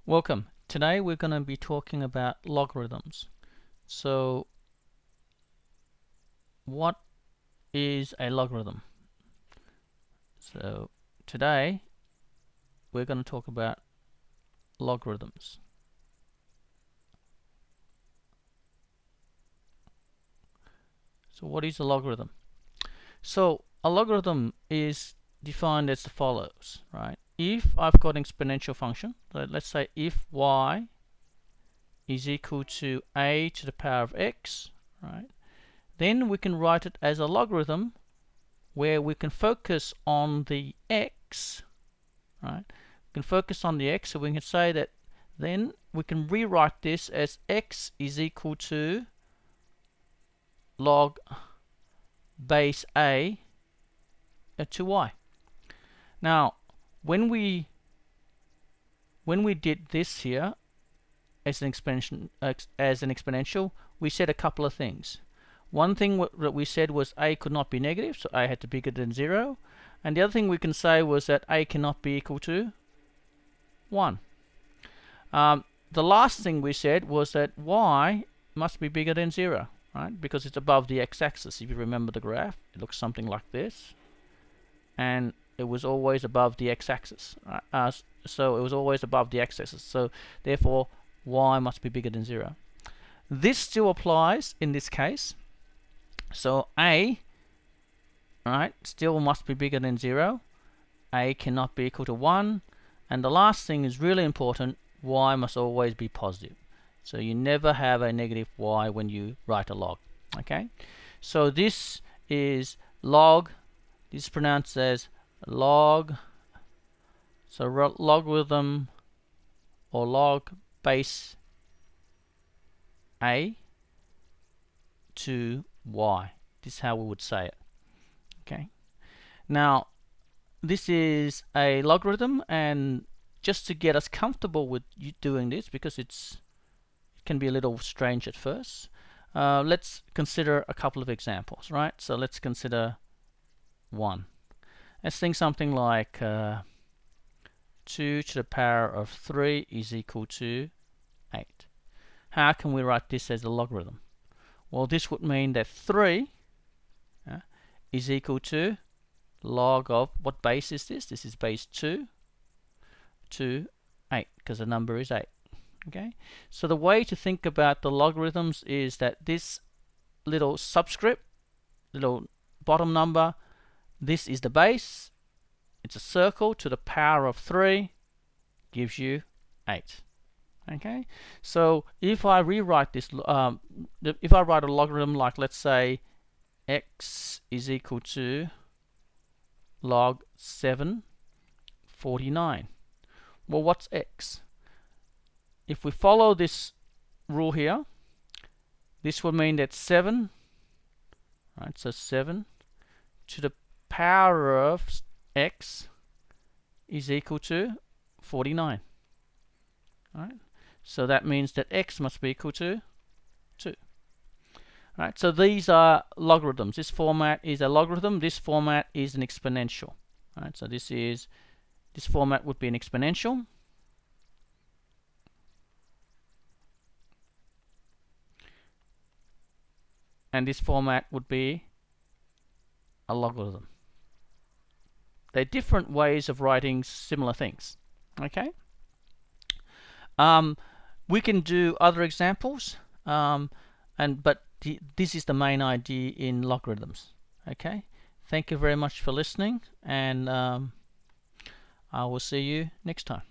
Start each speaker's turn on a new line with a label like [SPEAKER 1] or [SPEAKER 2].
[SPEAKER 1] Welcome. Today we're going to be talking about logarithms. So what is a logarithm? So today we're going to talk about logarithms. So what is a logarithm? So a logarithm is defined as follows, right? If I've got an exponential function, so let's say if y is equal to a to the power of x, right? Then we can write it as a logarithm where we can focus on the x, right? We can focus on the x, so we can say that then we can rewrite this as x is equal to log base a to y. Now, when we did this here as an exponential, we said a couple of things. One thing that we said was a could not be negative, so a had to be bigger than 0. And the other thing we can say was that a cannot be equal to 1. The last thing we said was that y must be bigger than 0, right? Because it's above the x-axis. If you remember the graph, it looks something like this. And it was always above the x-axis, right? So it was always above the x-axis. So therefore, y must be bigger than 0. This still applies in this case. So a, right, still must be bigger than 0. A cannot be equal to 1. And the last thing is really important, y must always be positive. So you never have a negative y when you write a log. Okay? So this is log. This is pronounced as log. So logarithm or log base a to y. This is how we would say it. Okay. Now, this is a logarithm, and just to get us comfortable with you doing this, because it can be a little strange at first, let's consider a couple of examples, right? So let's consider one. Let's think something like 2 to the power of 3 is equal to 8. How can we write this as a logarithm? Well, this would mean that 3 is equal to log of, what base is this? This is base 2 to 8, because the number is 8. Okay, so the way to think about the logarithms is that this little subscript, little bottom number, this is the base. It's a circle to the power of 3, gives you 8. Okay, so if I rewrite this, if I write a logarithm like, let's say, x is equal to log 749. Well, what's x? If we follow this rule here, this would mean that 7, right? So 7 to the power of x is equal to 49. Right? So that means that x must be equal to 2. Right? So these are logarithms. This format is a logarithm. This format is an exponential. Right? So this format would be an exponential. And this format would be a logarithm. They're different ways of writing similar things. Okay? We can do other examples, but this is the main idea in logarithms. Okay? Thank you very much for listening, and I will see you next time.